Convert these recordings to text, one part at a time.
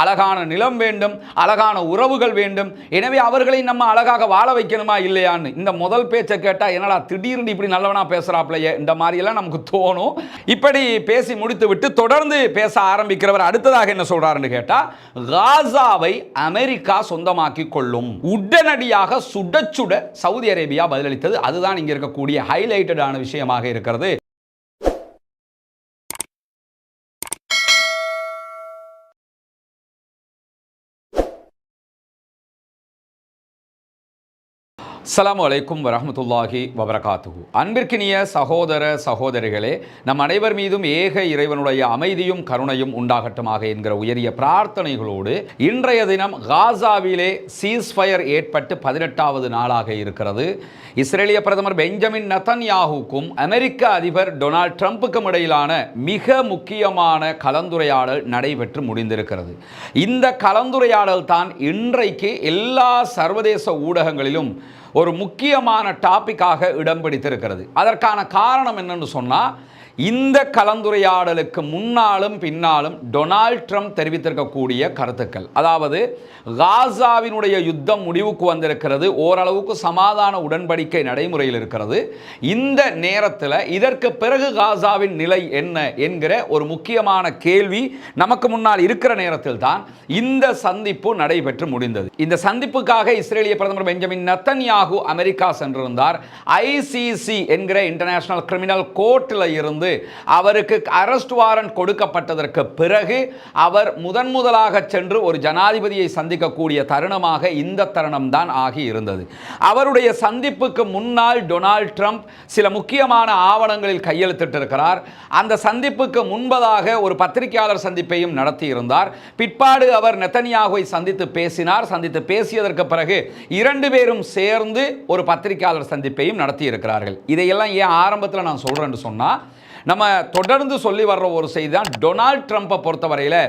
அழகான நிலம் வேண்டும், அழகான உறவுகள் வேண்டும், எனவே அவர்களை நம்ம அழகாக வாழ வைக்கணுமா இல்லையான்னு இந்த முதல் பேச்சை கேட்டா என்னடா திடீர்னு இப்படி நல்லவனா பேசுறாப்லையே இந்த மாதிரி எல்லாம் நமக்கு தோணும். இப்படி பேசி முடித்து விட்டு தொடர்ந்து பேச ஆரம்பிக்கிறவர் அடுத்ததாக என்ன சொல்றாருன்னு கேட்டா, காசாவை அமெரிக்கா சொந்தமாக்கி கொள்ளும். உடனடியாக சுட சுட சவுதி அரேபியா பதிலளித்தது. அதுதான் இங்க இருக்கக்கூடிய ஹைலைட்டடான விஷயமாக இருக்கிறது. அஸ்ஸலாமு அலைக்கும் வரஹ்மத்துல்லாஹி வபரகாத்துஹு. அன்பிற்கினிய சகோதர சகோதரிகளே, நம் அனைவர் மீதும் ஏக இறைவனுடைய அமைதியும் கருணையும் உண்டாகட்டுமாக என்கிற உயரிய பிரார்த்தனைகளோடு இன்றைய தினம் காசாவிலே சீஸ்ஃபயர் ஏற்பட்டு 18வது நாளாக இருக்கிறது. இஸ்ரேலிய பிரதமர் பெஞ்சமின் நெதன்யாஹுக்கும் அமெரிக்க அதிபர் டொனால்ட் ட்ரம்புக்கும் இடையிலான மிக முக்கியமான கலந்துரையாடல் நடைபெற்று முடிந்திருக்கிறது. இந்த கலந்துரையாடல் தான் இன்றைக்கு எல்லா சர்வதேச ஊடகங்களிலும் ஒரு முக்கியமான டாபிக்காக இடம் பிடித்திருக்கிறது. அதற்கான காரணம் என்னன்னு சொன்னால், இந்த கலந்துரையாடலுக்கு முன்னாலும் பின்னாலும் டொனால்ட் ட்ரம்ப் தெரிவித்திருக்கக்கூடிய கருத்துக்கள், அதாவது காசாவினுடைய யுத்தம் முடிவுக்கு வந்திருக்கிறது, ஓரளவுக்கு சமாதான உடன்படிக்கை நடைமுறையில் இருக்கிறது. இந்த நேரத்தில் இதற்கு பிறகு காசாவின் நிலை என்ன என்கிற ஒரு முக்கியமான கேள்வி நமக்கு முன்னால் இருக்கிற நேரத்தில் தான் இந்த சந்திப்பு நடைபெற்று முடிந்தது. இந்த சந்திப்புக்காக இஸ்ரேலிய பிரதமர் பெஞ்சமின் நெதன்யாஹு அமெரிக்கா சென்றிருந்தார். ஐசிசி என்கிற இன்டர்நேஷனல் கிரிமினல் கோர்ட்டில் இருந்து அவருக்கு அரெஸ்ட் வாரண்ட் கொடுக்கப்பட்டதற்கு பிறகு அவர் முதலாக சென்று ஒரு ஜனாதிபதியை சந்திக்கக்கூடிய தருணமாக இந்த தருணம் தான் ஆகி இருந்தது. அவருடைய சந்திப்புக்கு முன்னால் டொனால்ட் ட்ரம்ப் சில முக்கியமான ஆவணங்களில் கையெழுத்திட்டிருக்கிறார். அந்த சந்திப்புக்கு முன்பதாக ஒரு பத்திரிகையாளர் சந்திப்பையும் நடத்தி இருந்தார். பிற்பாடு அவர் நெதன்யாஹுவை சந்தித்து பேசினார். சந்தித்து பேசியதற்கு பிறகு இரண்டு பேரும் சேர்ந்து ஒரு பத்திரிகையாளர் சந்திப்பையும் நடத்தி இருக்கிறார்கள். இதையெல்லாம் ஏன் ஆரம்பத்தில் நான் சொல்றேன்னு சொன்னா, நம்ம தொடர்ந்து சொல்லி வர்ற ஒரு செய்தி தான், டொனால்ட் ட்ரம்பை பொறுத்தவரையில்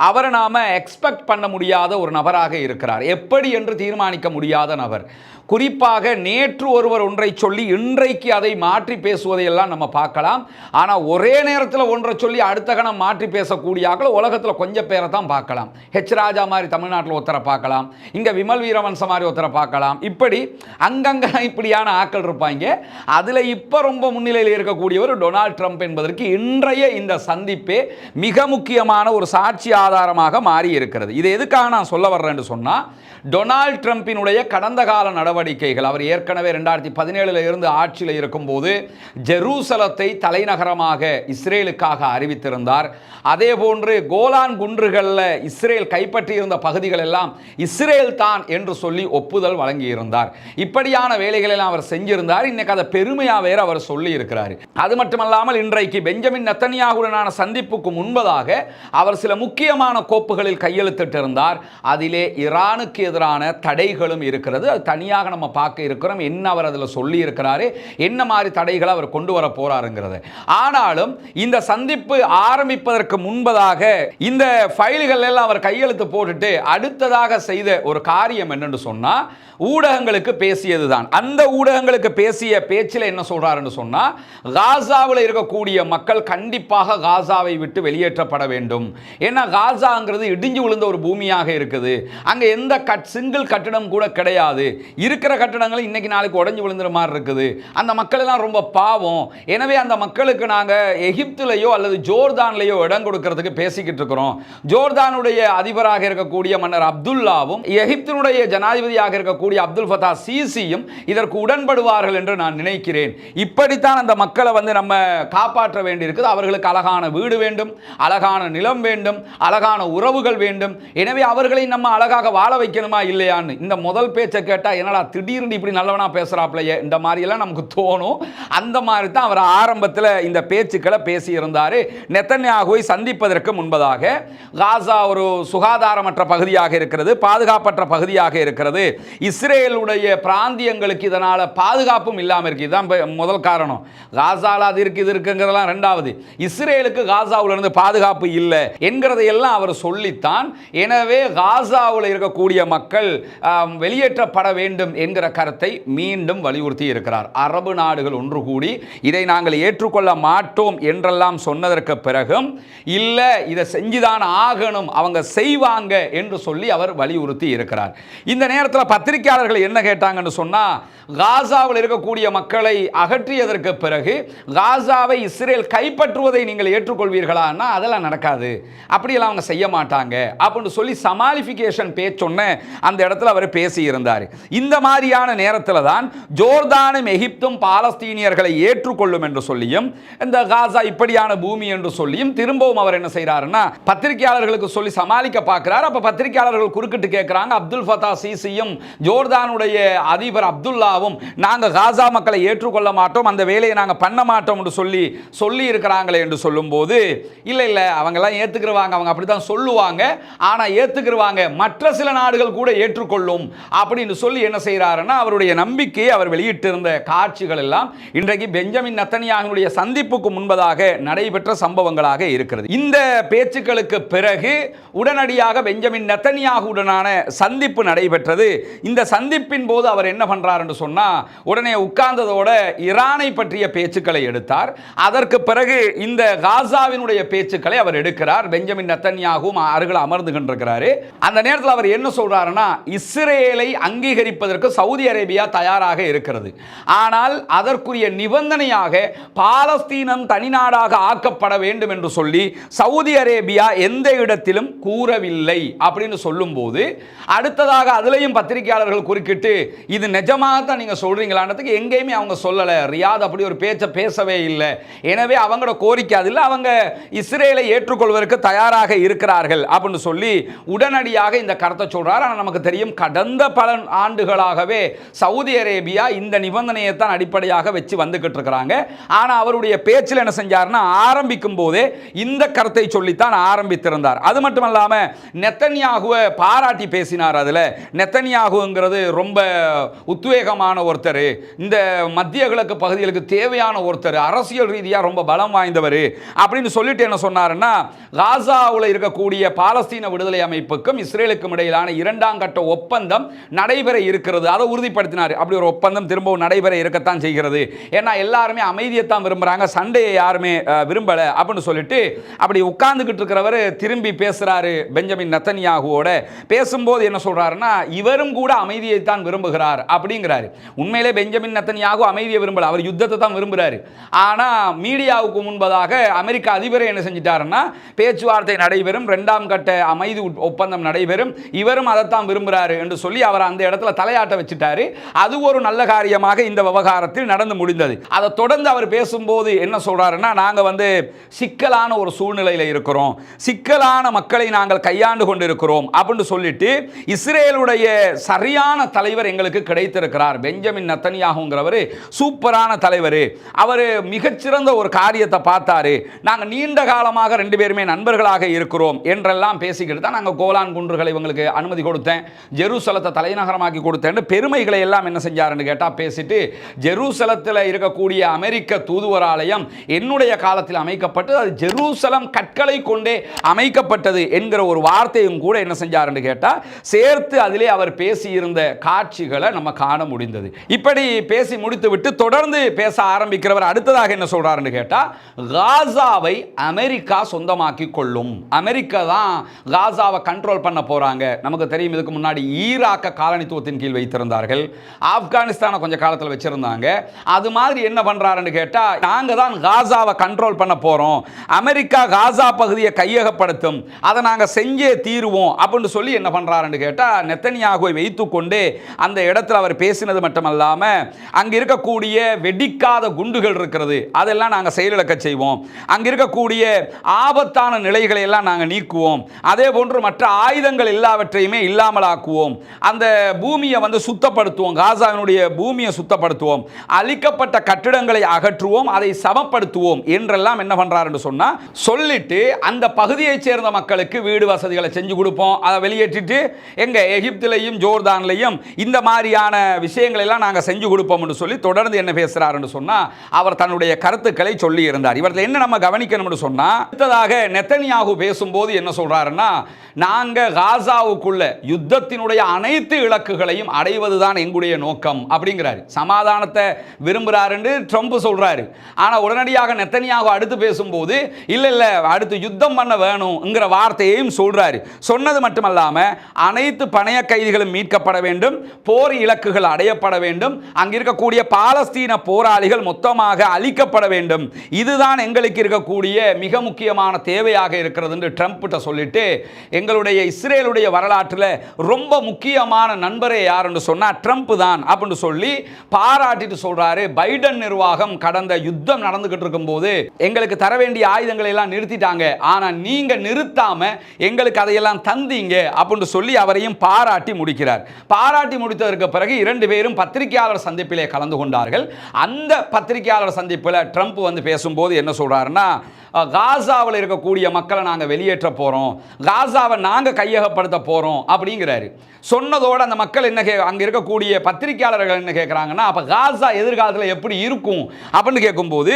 அவரை நாம எக்ஸ்பெக்ட் பண்ண முடியாத ஒரு நபராக இருக்கிறார். எப்படி என்று தீர்மானிக்க முடியாத நபர். குறிப்பாக நேற்று ஒருவர் ஒன்றை சொல்லி இன்றைக்கு அதை மாற்றி பேசுவதையெல்லாம் நம்ம பார்க்கலாம். ஆனால் ஒரே நேரத்தில் ஒன்றை சொல்லி அடுத்த கணம் மாற்றி பேசக்கூடிய ஆக்கள் உலகத்தில் கொஞ்சம் பேரை தான் பார்க்கலாம். ஹெச் ராஜா மாதிரி தமிழ்நாட்டில் ஒருத்தரை பார்க்கலாம், இங்கே விமல் வீரவன்ச மாதிரி ஒருத்தரை பார்க்கலாம். இப்படி அங்கங்கே இப்படியான ஆக்கள் இருப்பாங்க. அதில் இப்போ ரொம்ப முன்னிலையில் இருக்கக்கூடியவர் டொனால்ட் ட்ரம்ப் என்பதற்கு இன்றைய இந்த சந்திப்பே மிக முக்கியமான ஒரு சாட்சி ஆதாரமாக மாறி இருக்கிறது. இது எதுக்காக நான் சொல்ல வர்றேன்னு சொன்னால், டொனால்ட் ட்ரம்பினுடைய கடந்த கால நடவடிக்கைகள், அவர் ஏற்கனவே 2017 இருந்து ஆட்சியில் இருக்கும்போது ஜெருசலத்தை தலைநகரமாக இஸ்ரேலுக்காக அறிவித்திருந்தார். அதே போன்று கோலான் குன்றுகளில் இஸ்ரேல் கைப்பற்றியிருந்த பகுதிகள் எல்லாம் இஸ்ரேல் தான் என்று சொல்லி ஒப்புதல் வழங்கியிருந்தார். இப்படியான வேலைகளெல்லாம் அவர் செஞ்சிருந்தார். இன்னைக்கு அதை பெருமையாக வேற அவர் சொல்லி இருக்கிறார். அது மட்டுமல்லாமல் இன்றைக்கு பெஞ்சமின் நெதன்யாஹுடனான சந்திப்புக்கு முன்பதாக அவர் சில முக்கியமான கோப்புகளில் கையெழுத்திட்டிருந்தார். அதிலே ஈரானுக்கு எதிரான தடைகளும் இருக்கிறது. அது தனியாக நம்ம பார்க்க இருக்கிறோம். என்ன அவர் அதில் சொல்லி இருக்கிறாரு, என்ன மாதிரி தடைகளை அவர் கொண்டு வர போறாருங்கிறது. ஆனாலும் இந்த சந்திப்பு ஆரம்பிப்பதற்கு முன்பதாக இந்த ஃபைல்கள் எல்லாம் அவர் கையெழுத்து போட்டுட்டு அடுத்ததாக செய்த ஒரு காரியம் என்னன்னு சொன்னா, ஊடகங்களுக்கு பேசியதுதான். அந்த ஊடகங்களுக்கு பேசிய பேச்சில் என்ன சொல்றாருன்னு சொன்னா, காசாவில் இருக்கக்கூடிய மக்கள் கண்டிப்பாக காசாவை விட்டு வெளியேற்றப்பட வேண்டும். ஏன்னா காசாங்கிறது இடிஞ்சு விழுந்த ஒரு பூமியாக இருக்குது. அங்க எந்த சிங்கிள் கட்டடம் கூட கிடையாது. இருக்கிற கட்டடங்கள் இன்னைக்கு நாளைக்கு உடைஞ்சு விழுந்துற மாதிரி இருக்குது. அந்த மக்கள் எல்லாம் ரொம்ப பாவம். எனவே அந்த மக்களுக்கு நாங்க எகிப்திலேயோ அல்லது ஜோர்தான்லேயோ இடம் கொடுக்கிறதுக்கு பேசிக்கிட்டு இருக்கிறோம். ஜோர்தானுடைய அதிபராக இருக்கக்கூடிய மன்னர் அப்துல்லாவும் எகிப்தினுடைய ஜனாதிபதியாக இருக்கக்கூடிய அப்துல் ஃபத்தா சிசியும் இதற்கு உடன்படுவார்கள் என்று நான் நினைக்கிறேன். இப்படித்தான் அந்த மக்களை நம்ம காப்பாற்ற வேண்டியிருக்குது. அவர்களுக்கு அழகான வீடு வேண்டும், அழகான நிலம் வேண்டும், அழகான உறவுகள் வேண்டும். எனவே அவர்களை நம்ம அழகாக வாழ வைக்கணுமா இல்லையான்னு இந்த முதல் பேச்சை கேட்டா என்னடா திடீர்னு இப்படி நல்லவனா பேசுறாப்லையே இந்த மாதிரி எல்லாம் நமக்கு தோணும். அந்த மாதிரி தான் அவர் ஆரம்பத்தில் இந்த பேச்சுக்களை பேசி இருந்தாரு. நெதன்யாஹுவை சந்திப்பதற்கு முன்பதாக காசா ஒரு சுகாதாரமற்ற பகுதியாக இருக்கிறது, பாதுகாப்பற்ற பகுதியாக இருக்கிறது. இஸ்ரேலுடைய பிராந்தியங்களுக்கு இதனால பாதுகாப்பும் இல்லாமல் இருக்கு. இதுதான் முதல் காரணம். காசால அது இருக்குங்கிறத அப்படிங்கிறதெல்லாம் ரெண்டாவது. இஸ்ரேலுக்கு காசாவிலிருந்து பாதுகாப்பு இல்லை என்கிறதையெல்லாம் அவர் சொல்லித்தான், எனவே காசாவில் இருக்கக்கூடிய மக்கள் வெளியேற்றப்பட வேண்டும் என்கிற கருத்தை மீண்டும் வலியுறுத்தி இருக்கிறார். அரபு நாடுகள் ஒன்று கூடி இதை நாங்கள் ஏற்றுக்கொள்ள மாட்டோம் என்றெல்லாம் சொன்னதற்கு பிறகும் இல்லை, இதை செஞ்சுதான் ஆகணும், அவங்க செய்வாங்க என்று சொல்லி அவர் வலியுறுத்தி இருக்கிறார். இந்த நேரத்தில் பத்திரிகையாளர்கள் என்ன கேட்டாங்கன்னு சொன்னா, காசாவில் இருக்கக்கூடிய மக்களை அகற்றியதற்கு பிறகு காசாவை இஸ்ரேல் கைப்பற்றுவதை நீங்கள் ஏற்றுக்கொள்வீர்களான்னா அதெல்லாம் நடக்காது, அப்படியெல்லாம் அவங்க செய்ய மாட்டாங்க அப்படின்னு சொல்லி சமாளிஃபிகேஷன் பேச்சொன்ன அந்த இடத்துல அவர் பேசியிருந்தார். இந்த மாதிரியான நேரத்தில் தான் ஜோர்தானும் எகிப்தும் பாலஸ்தீனியர்களை ஏற்றுக்கொள்ளும் என்று சொல்லியும், இந்த காசா இப்படியான பூமி என்று சொல்லியும் திரும்பவும் அவர் என்ன செய்யறாருன்னா பத்திரிகையாளர்களுக்கு சொல்லி சமாளிக்க பார்க்கிறார். அப்ப பத்திரிகையாளர்கள் குறுக்கிட்டு கேட்கிறாங்க, அப்துல் ஃபத்தா சிசியும் ஜோர்தானுடைய அதிபர் அப்துல்லாவும் நாங்க காசா மக்களை ஏற்றுக்கொள்ள மாட்டோம், அந்த வேலையை நாங்க பண்ண மாட்டோம் என்று சொல்லி இருக்கிறாங்களே என்று சொல்லும்போது, இல்ல இல்ல அவங்க எல்லாம் ஏத்துக்குவாங்க, அவங்க அப்படித்தான் சொல்லுவாங்க, ஆனா ஏத்துக்குவாங்க, மற்ற சில நாடுகள் கூட ஏற்றுக்கொள்ளும் அப்படின்னு சொல்லி என்ன செய்யறாருன்னா அவருடைய நம்பிக்கையை அவர் வெளியிட்டிருந்த காட்சிகள் எல்லாம் இன்றைக்கு பெஞ்சமின் நெத்தனியாகுவுடைய சந்திப்புக்கு முன்பதாக நடைபெற்ற சம்பவங்களாக இருக்கிறது. இந்த பேச்சுக்களுக்கு பிறகு உடனடியாக பெஞ்சமின் நெத்தனியாகுவுடனான சந்திப்பு நடைபெற்றது. இந்த சந்திப்பின் போது அவர் என்ன பண்றார் என்று சொன்னா, உடனே உட்கார்ந்ததோட ஈரானை பற்றிய பேச்சுக்களை எடுத்தார். அதற்கு பிறகு இந்த காசாவினுடைய பேச்சுக்களை அவர் எடுக்கிறார். பெஞ்சமின் நெத்தன்யாகும் அருகில் அமர்ந்து கொண்டிருக்கிறாரு. அந்த நேரத்தில் அவர் என்ன சொல்றாருன்னா, இஸ்ரேலை அங்கீகரிப்பதற்கு சவுதி அரேபியா தயாராக இருக்கிறது, ஆனால் அதற்குரிய நிபந்தனையாக பாலஸ்தீனம் தனிநாடாக ஆக்கப்பட வேண்டும் என்று சொல்லி சவுதி அரேபியா எந்த இடத்திலும் கூறவில்லை அப்படின்னு சொல்லும் போது, அடுத்ததாக அதிலையும் பத்திரிகையாளர்கள் குறுக்கிட்டு இது நிஜமாகத்தான் நீங்க சொல்றீங்களான்றதுக்கு எங்கேயுமே அவங்க சொல்லல, ரியாத் அப்படி ஒரு பேச்சை பேசவே இல்லை, எனவே அவங்களோட கோரிக்கை அதில் அவங்க இஸ்ரேலை ஏற்றுக்கொள்வதற்கு தயாராக இருக்கிறார்கள் அப்படின்னு சொல்லி உடனடியாக இந்த கருத்தை சொல்றார். ஆனால் நமக்கு தெரியும், கடந்த பல ஆண்டுகளாகவே சவுதி அரேபியா இந்த நிபந்தனையை தான் அடிப்படையாக வச்சு வந்துகிட்டு இருக்கிறாங்க. ஆனால் அவருடைய பேச்சில் என்ன செஞ்சார்னா, ஆரம்பிக்கும் போதே இந்த கருத்தை சொல்லித்தான் ஆரம்பித்திருந்தார். அது மட்டுமல்லாம நெத்தன்யாகுவை பாராட்டி பேசினார். அதில் நெத்தன்யாகுங்கிறது ரொம்ப உத்வேகமான ஒருத்தர், இந்த மத்திய கிழக்கு பகுதிகளுக்கு தேவையான ஒருத்தர், அரசியல் ரீதியாக ரொம்ப பலம் வாய்ந்தவர் அப்படின்னு சொல்லிட்டு என்ன சொன்னாருன்னா, காசாவில் இருக்கக்கூடிய பாலஸ்தீன விடுதலை அமைப்புக்கும் இஸ்ரேலுக்கும் இடையிலான இரண்டாம் கட்ட ஒப்பந்தம் நடைபெற இருக்கிறது, அதை உறுதிப்படுத்தினார். அப்படி ஒரு ஒப்பந்தம் திரும்பவும் நடைபெற இருக்கத்தான் செய்கிறது, ஏன்னா எல்லாருமே அமைதியைத்தான் விரும்புறாங்க, சண்டையை யாருமே விரும்பல அப்படின்னு சொல்லிட்டு அப்படி உட்கார்ந்துகிட்டு இருக்கிறவர் திரும்பி பேசுறாரு. பெஞ்சமின் நெத்தன்யாகுவோட பேசும்போது என்ன சொல்றாருன்னா, இவரும் கூட அமைதியைத்தான் விரும்புகிறார் அப்படிங்கிறாரு. உண்மையிலே பெஞ்சமின் நெத்தன்யாகு அமைதியை விரும்பல, அவர் யுத்தத்தை தான் விரும்புறாரு. ஆனா மீடியாவுக்கு முன்பதாக அமெரிக்க அதிபரை என்ன செஞ்சிட்டாருன்னா, பேச்சுவார்த்தை நடைபெறும், இரண்டாம் கட்ட அமைதி ஒப்பந்தம் நடைபெறும், இவரும் அதைத்தான் விரும்புகிறாரு என்று சொல்லி அவர் அந்த இடத்துல தலையாட்ட வச்சுட்டாரு. அது ஒரு நல்ல காரியமாக இந்த விவகாரத்தில் நடந்து முடிந்தது. அதை தொடர்ந்து அவர் பேசும்போது என்ன சொல்றாருன்னா, நாங்க சிக்கலான ஒரு சூழ்நிலையில் இருக்கிறோம், சிக்கலான மக்களை நாங்கள் கையாண்டு கொண்டிருக்கிறோம் அப்படின்னு சொல்லிட்டு இஸ்ரேலுடைய சரியான தலைவர் எங்களுக்கு கிடைத்திருக்கிறார். பெஞ்சமின் நெத்தன்யாகுங்கிறவர் சூப்பரான தலைவர், அவர் மிகச்சிறந்த ஒரு காரியத்தை பார்த்தாரு, நாங்கள் நீண்ட காலமாக ரெண்டு பேருமே நண்பர்களாக இருக்கிறோம் என்றெல்லாம் பேசிக்கிட்டு தான் நாங்கள் கோலான் குன்றுகளை இவங்களுக்கு அனுமதி கொடுத்தேன், ஜெருசலத்தை தலைநகரமாக்கி கொடுத்தேன், பெருமைகளை எல்லாம் என்ன செஞ்சாருன்னு கேட்டால் பேசிட்டு, ஜெருசலத்தில் இருக்கக்கூடிய அமெரிக்க தூதுவராலயம் என்னுடைய காலத்தில் அமைக்கப்பட்டு அது ஜெருசலம் கற்களை கொண்டே அமைக்கப்பட்டது என்கிற ஒரு வார்த்தையும் கூட என்ன செஞ்சாருன்னு கேட்டால் சேர்த்து அதிலே அவர் பேசியிருந்த காட்சிகளை நம்ம காண முடிந்தது. இப்படி பேசி முடித்து விட்டு தொடர்ந்து பேச ஆரம்பிக்கிறவர் அடுத்ததாக என்ன சொல்றாருன்னு கேட்டா, காசாவை அமெரிக்கா சொந்தமாக்கி கொள்ளும், அமெரிக்கா தான் காசாவை கண்ட்ரோல் பண்ண போறாங்க. நமக்கு தெரியும், இதுக்கு முன்னாடி ஈராக்க காலனித்துவத்தின் கீழ் வைத்திருந்தார்கள், ஆப்கானிஸ்தானை கொஞ்ச காலத்தில் வச்சிருந்தாங்க. அது மாதிரி என்ன பண்றாருன்னு கேட்டா, நாங்க தான் காசாவை கண்ட்ரோல் பண்ண போறோம், அமெரிக்கா காசா பகுதியை கையகப்படுத்தும், அதை நாங்க செஞ்சே தீருவோம் அப்படின்னு சொல்லி என்ன பண்றாருன்னு கேட்டா, நெத்தன்யாகுவை வைத்துக்கொண்டு அந்த இடத்துல அவர் பேசினது மட்டுமல்லாம, அங்க இருக்கக்கூடிய வெடிக்காத குண்டுகள் இருக்கிறது, அதெல்லாம் நாங்க செயலிழக்க செய்வோம், அங்க இருக்கக்கூடிய ஆபத்தான நிலைகளை எல்லாம் நாங்க நீக்குவோம், அதே போன்று மற்ற ஆயுதங்கள் எல்லாவற்றையுமே இல்லாமலாக்குவோம், அந்த பூமியை சுத்தப்படுத்துவோம், காசாவினுடைய பூமியை சுத்தப்படுத்துவோம், அழிக்கப்பட்ட கட்டிடங்களை அகற்றுவோம், அதை சமப்படுத்துவோம் என்றெல்லாம் என்ன பண்றாருன்னு சொன்னா சொல்லிட்டு, அந்த பகுதியைச் சேர்ந்த மக்களுக்கு வீடு வசதிகளை செஞ்சு கொடுப்போம், அதை வெளியேற்றிட்டு எங்க எகிப்திலையும் ஜோர்தான்லையும் இந்த மாதிரியான விஷயங்கள் எல்லாம் நாங்கள் செஞ்சு கொடுப்போம் என்று சொல்லி தொடர்ந்து என்ன பேசுறாருன்னு சொன்னா, அவர் தன்னுடைய கருத்து கருத்துக்களை சொல்லி இருந்தார். இவர்கள் என்ன நம்ம கவனிக்கணும்னு சொன்னா, அடுத்ததாக நெத்தனியாகு பேசும்போது என்ன சொல்றாருன்னா, நாங்க காசாவுக்குள்ள யுத்தத்தினுடைய அனைத்து இலக்குகளையும் அடைவதுதான் எங்களுடைய நோக்கம் அப்படிங்கிறாரு. சமாதானத்தை விரும்புறாரு என்று ட்ரம்ப் சொல்றாரு. ஆனா உடனடியாக நெத்தனியாகு அடுத்து பேசும்போது இல்ல அடுத்து யுத்தம் பண்ண வேணும்ங்கிற வார்த்தையையும் சொல்றாரு. சொன்னது மட்டுமல்லாம அனைத்து பணைய கைதிகளும் மீட்கப்பட வேண்டும், போர் இலக்குகள் அடையப்பட வேண்டும், அங்க இருக்கக்கூடிய பாலஸ்தீன போராளிகள் மொத்தமாக அழிக்கப்பட வேண்டும், இதுதான் எங்களுக்கு இருக்கக்கூடிய மிக முக்கியமான தேவையாக இருக்கிறது என்று ட்ரம்ப் கிட்ட சொல்லிட்டு, எங்களுடைய இஸ்ரேலுடைய வரலாற்றில் ரொம்ப முக்கியமான நண்பரே யாருன்னு சொன்னா ட்ரம்ப் தான் அப்படின்னு சொல்லி பாராட்டிட்டு சொல்றாரு. பைடன் நிர்வாகம் கடந்த யுத்தம் நடந்துகிட்டு இருக்கும் போது எங்களுக்கு தர வேண்டிய ஆயுதங்களை எல்லாம் நிறுத்திட்டாங்க, ஆனா நீங்க நிறுத்தாம எங்களுக்கு அதையெல்லாம் தந்தீங்க அப்படின்னு சொல்லி அவரையும் பாராட்டி முடிக்கிறார். பாராட்டி முடித்ததற்கு பிறகு இரண்டு பேரும் பத்திரிகையாளர் சந்திப்பிலே கலந்து கொண்டார்கள். அந்த பத்திரிகையாளர் சந்திப்பில் ட்ரம்ப் வந்து பேசும்போது என்ன சொல்றாருன்னா, காசாவில் இருக்கக்கூடிய மக்களை நாங்கள் வெளியேற்ற போகிறோம், காசாவை நாங்கள் கையகப்படுத்த போகிறோம் அப்படிங்கிறாரு. சொன்னதோடு அந்த மக்கள் என்ன அங்கே இருக்கக்கூடிய பத்திரிகையாளர்கள் என்ன கேட்குறாங்கன்னா, அப்போ காசா எதிர்காலத்தில் எப்படி இருக்கும் அப்படின்னு கேட்கும்போது,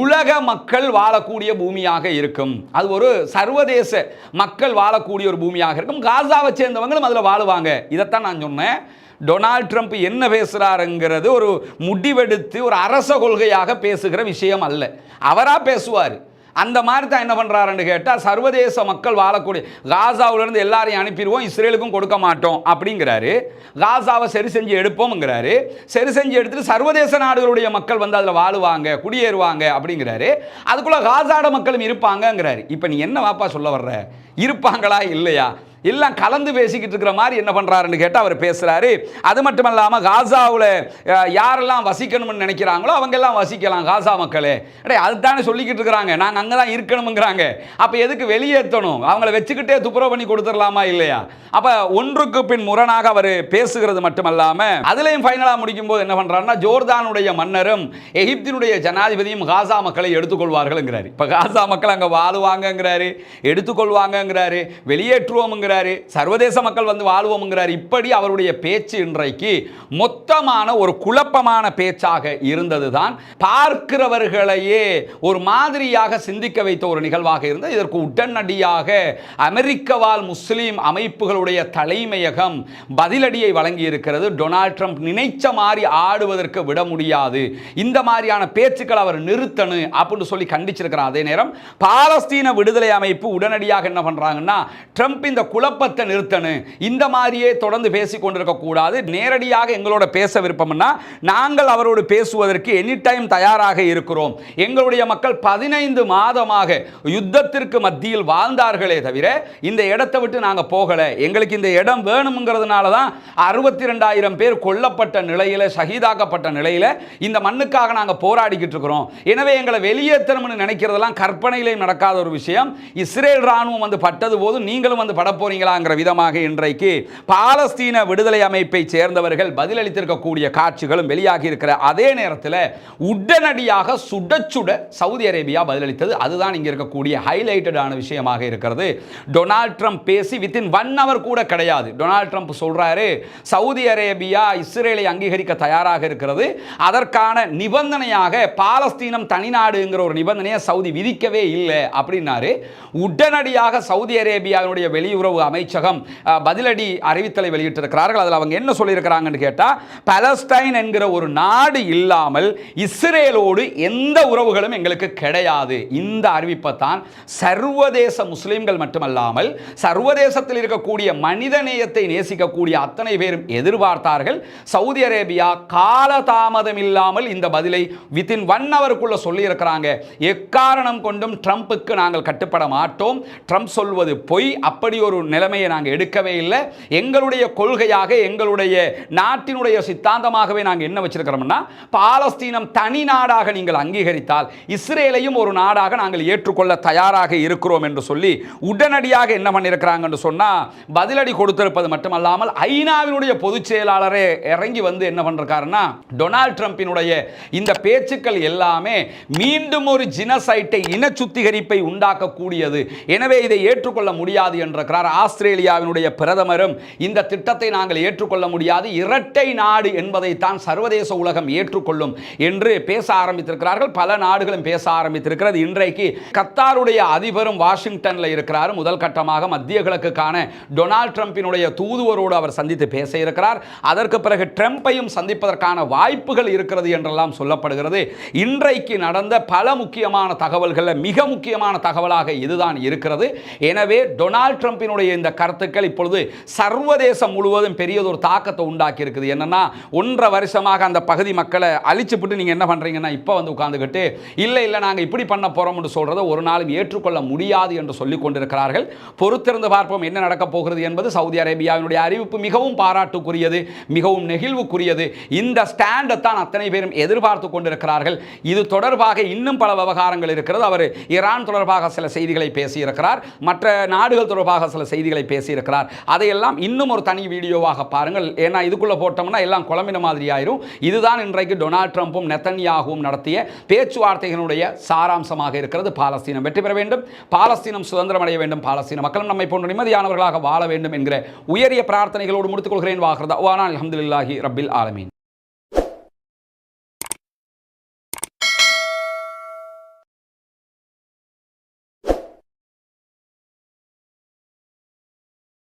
உலக மக்கள் வாழக்கூடிய பூமியாக இருக்கும், அது ஒரு சர்வதேச மக்கள் வாழக்கூடிய ஒரு பூமியாக இருக்கும், காசாவை சேர்ந்தவங்களும் அதில் வாழுவாங்க. இதைத்தான் நான் சொன்னேன். டொனால்ட் ட்ரம்ப் என்ன பேசுகிறாருங்கிறது ஒரு முடிவெடுத்து ஒரு அரச கொள்கையாக பேசுகிற விஷயம் அல்ல. அவராக பேசுவார். அந்த மாதிரி தான் என்ன பண்ணுறாருன்னு கேட்டால், சர்வதேச மக்கள் வாழக்கூடிய காசாவிலிருந்து எல்லாரையும் அனுப்பிடுவோம், இஸ்ரேலுக்கும் கொடுக்க மாட்டோம் அப்படிங்கிறாரு. காசாவை சரி செஞ்சு எடுப்போம்ங்கிறாரு. சரி செஞ்சு எடுத்துட்டு சர்வதேச நாடுகளுடைய மக்கள் வந்து அதில் வாழுவாங்க, குடியேறுவாங்க அப்படிங்கிறாரு. அதுக்குள்ளே காசாட மக்களும் இருப்பாங்கங்கிறாரு. இப்போ நீ என்ன வாப்பா சொல்ல வர்ற? இருப்பாங்களா இல்லையா? எல்லாம் கலந்து பேசிக்கிட்டு இருக்கிற மாதிரி என்ன பண்ணுறாருன்னு கேட்டால் அவர் பேசுகிறாரு. அது மட்டும் இல்லாமல் காசாவில் யாரெல்லாம் வசிக்கணும்னு நினைக்கிறாங்களோ அவங்கெல்லாம் வசிக்கலாம் காசா மக்களே. அதுதானே சொல்லிக்கிட்டு இருக்கிறாங்க, நாங்கள் அங்கே தான் இருக்கணுங்கிறாங்க. அப்போ எதுக்கு வெளியேற்றணும்? அவங்கள வச்சுக்கிட்டே துப்புரவு பண்ணி கொடுத்துடலாமா இல்லையா? அப்போ ஒன்றுக்கு பின் முரணாக அவர் பேசுகிறது மட்டுமல்லாமல் அதுலேயும் ஃபைனலாக முடிக்கும் போது என்ன பண்ணுறாருன்னா, ஜோர்தானுடைய மன்னரும் எகிப்தினுடைய ஜனாதிபதியும் காசா மக்களை எடுத்துக்கொள்வார்கள்ங்கிறாரு. இப்போ காசா மக்கள் அங்கே வாழுவாங்கங்கிறாரு, எடுத்துக்கொள்வாங்கங்கிறாரு, வெளியேற்றுவோம், சர்வதேச மக்கள் வந்து வாழ்வோம்ங்கிறார். இப்படி அவருடைய பேச்சு இன்றைக்கு மொத்தமான ஒரு குழப்பமான பேச்சாக இருந்ததுதான் பார்க்கிறவர்களையே ஒரு மாதிரியாக சிந்திக்க வைத்த ஒரு நிகழ்வாக இருந்தது. இதற்கு உடனடியாக அமெரிக்க வாழ் முஸ்லீம் அமைப்புகளுடைய தலைமையகம் பதிலடியை வழங்கி இருக்கிறது. டொனால்ட் ட்ரம்ப் நினைச்ச மாதிரி ஆடுவதற்கு விட முடியாது, இந்த மாதிரியான பேச்சுக்கள் அவர் நிறுத்தணும் அப்படின்னு சொல்லி கண்டிச்சிருக்கிறார். அதே நேரம் பாலஸ்தீன விடுதலை அமைப்பு உடனடியாக என்ன பண்றாங்கன்னா, ட்ரம்ப் இந்த குழப்பத்தை நிறுத்தணும், இந்த மாதிரியே தொடர்ந்து பேசிக் கொண்டிருக்க கூடாது, நேரடியாக எங்களோட பேச விருப்பம்னா நாங்கள் அவரோடு பேசுவதற்கு எனி டைம் தயாராக இருக்கிறோம். எங்களுடைய மக்கள் 15 மாதமாக யுத்தத்திற்கு மத்தியில் வாழ்ந்தார்களே தவிர இந்த இடத்தை விட்டு நாங்கள் போகல, எங்களுக்கு இந்த இடம் வேணும்ங்கிறதுனால தான் 62,000 பேர் கொல்லப்பட்ட நிலையில், ஷஹீதாக்கப்பட்ட நிலையில் இந்த மண்ணுக்காக நாங்கள் போராடிக்கிட்டு இருக்கிறோம். எனவே எங்களை வெளியேற்றணும்னு நினைக்கிறதெல்லாம் கற்பனையிலேயும் நடக்காத ஒரு விஷயம். இஸ்ரேல் ராணுவம் வந்து பட்டது போது நீங்களும் வந்து பட போறீங்களாங்கிற விதமாக இன்றைக்கு பாலஸ்தீன விடுதலை அமைப்பை சேர்ந்தவர்கள் பதிலளித்திருக்கக்கூடிய காட்சிகளும் வெளியாகி இருக்கிற அதே நேரத்தில் உடனடியாக சுட சுட சவுதி அரேபியா பதிலளித்தது. அதுதான் இங்க இருக்கக்கூடிய ஹைலைட்டடான விஷயமாக இருக்கிறது. டொனால்ட் ட்ரம்ப் பேசி வித்தின் 1 hour கூட கிடையாது, டொனால்ட் ட்ரம்ப் சொல்றாரு, சவுதி அரேபியா இஸ்ரேலை அங்கீகரிக்க தயாராக இருக்கிறது, அதற்கான நிபந்தனையாக பாலஸ்தீனம் தனிநாடுங்கிற ஒரு நிபந்தனையை சவுதி விதிக்கவே இல்லை அப்படின்னாரு. உடனடியாக சவுதி அரேபியாவுடைய வெளியுறவு அமைச்சகம் பதிலடி அறிவித்தலை வெளியிட்டிருக்கிறார்கள். அதில் அவங்க என்ன சொல்லியிருக்கிறாங்கன்னு கேட்டால், பாலஸ்டைன் என்கிற ஒரு நாடு இல்லாமல் இஸ்ரேலோடு எந்த உறவுகளும் எங்களுக்கு கிடையாது. இந்த அறிவிப்பை தான் சர்வதேச முஸ்லிம்கள் மட்டுமல்லாமல் சர்வதேசத்தில் இருக்கக்கூடிய மனிதநேயத்தை நேசிக்கக்கூடிய அத்தனை பேரும் எதிர்பார்த்தார்கள். சவுதி அரேபியா காலதாமதம் இல்லாமல் இந்த பதிலை வித்தின் 1 hour சொல்லி இருக்கிறாங்க. எக்காரணம் கொண்டும் ட்ரம்புக்கு நாங்கள் கட்டுப்பட மாட்டோம், ட்ரம்ப் சொல்வது பொய், அப்படி ஒரு நிலைமையை நாங்கள் எடுக்கவே இல்லை. எங்களுடைய கொள்கையாக, எங்களுடைய நாட்டினுடைய சித்தாந்தமாகவே நாங்கள் என்ன வச்சிருக்கிறோம்னா, பாலஸ்தீனம் தனி நாடாக நீங்கள் அங்கீகரித்தால் இஸ்ரேலையும் ஒரு நாடாக நாங்கள் ஏற்றுக்கொள்ள தயாராக இருக்கிறோம் என்று சொல்லி உடனடியாக என்ன பண்ணியிருக்கிறாங்கன்னு சொன்னா, பதிலடி கொடுத்திருப்பது மட்டுமல்லாமல் ஐநாவினுடைய பொதுச் செயலாளரே இறங்கி வந்து என்ன பண்றாருன்னா, டொனால்ட் ட்ரம்பினுடைய இந்த பேச்சுக்கள் எல்லாமே மீண்டும் ஒரு ஜினசைட்டை, இன சுத்திகரிப்பை உண்டாக்கக்கூடியது, எனவே இதை ஏற்றுக்கொள்ள முடியாது என்றார். ஆஸ்திரேலியாவினுடைய பிரதமரும் இந்த திட்டத்தை நாங்கள் ஏற்றுக்கொள்ள முடியாது, இரட்டை நாடு என்பதைத்தான் சர்வதேச உலகம் ஏற்றுக்கொள்ளும் என்று பேச ஆரம்பித்திருக்கிறார்கள். பல நாடுகளும் பேச ஆரம்பித்திருக்கிறது. இன்றைக்கு கத்தாருடைய அதிபரும் வாஷிங்டன்ல இருக்கிறார். முதல் கட்டமாக மத்திய கிழக்குக்கான டொனால்ட் ட்ரம்பினுடைய தூதுவரோடு அவர் சந்தித்து பேச இருக்கிறார். அதற்கு பிறகு ட்ரம்பையும் சந்திப்பதற்கான வாய்ப்புகள் இருக்கிறது என்றெல்லாம் சொல்லப்படுகிறது. இன்றைக்கு நடந்த பல முக்கியமான தகவல்கள் மிக முக்கியமான தகவலாக இதுதான் இருக்கிறது. எனவே டொனால்ட் ட்ரம்பினுடைய இந்த கருத்துக்கள் இப்பொழுது சர்வதேசம் முழுவதும் பெரியதொரு தாக்கத்தை உண்டாக்கி இருக்குது. என்னன்னா 1.5 வருஷமாக அந்த பகுதி மக்களை அழிச்சுட்டு நீங்க என்ன பண்றீங்கன்னா இப்ப வந்து உட்கார்ந்துகிட்டு இல்ல நாங்க இப்படி பண்ண போறோம் என்று சொல்றதை ஒரு நாளும் ஏற்றுக்கொள்ள முடியாது என்று சொல்லிக் கொண்டிருக்கிறார்கள். பொறுத்திருந்து பார்ப்போம் என்ன நடக்க போகிறது என்பது. சவுதி அரேபியாவினுடைய அறிவிப்பு மிகவும் பாராட்டுக்குரியது, மிகவும் நெகிழ்வுக்குரியது. இந்த ஸ்டாண்டை தான் அத்தனை பேரும் எதிர்பார்த்து கொண்டிருக்கிறார்கள். இது தொடர்பாக இன்னும் பல விவகாரங்கள் இருக்கிறது. அவர் ஈரான் தொடர்பாக சில செய்திகளை பேசியிருக்கிறார், மற்ற நாடுகள் தொடர்பாக சில செய்திகளை பேசியிருக்கிறார். அதையெல்லாம் இன்னும் ஒரு தனி வீடியோவாக பாருங்கள். ஏன்னா இதுக்குள்ள போட்டோம்னா எல்லாம் குழம்பின மாதிரி ஆயிரும். இதுதான் இன்றைக்கு டொனால்ட் ட்ரம்பும் நெத்தன்யாகுவும் நடத்திய பேச்சுவார்த்தைகளுடைய சாராம்சமாக இருக்கிறது. பாலஸ்தீனம் வெற்றி பெற வேண்டும், பாலஸ்தீனம் சுதந்திரம் அடைய வேண்டும், பாலஸ்தீன மக்களும் நம்மை போன்ற நிம்மதியானவர்களாக வாழ வேண்டும் என்கிற உயரிய பிரார்த்தனைகளோடு முடித்துக் கொள்கிறேன். வாஹ்ரதா வானா அல்ஹம்துலில்லாஹி ரப்பில் ஆலமீன்.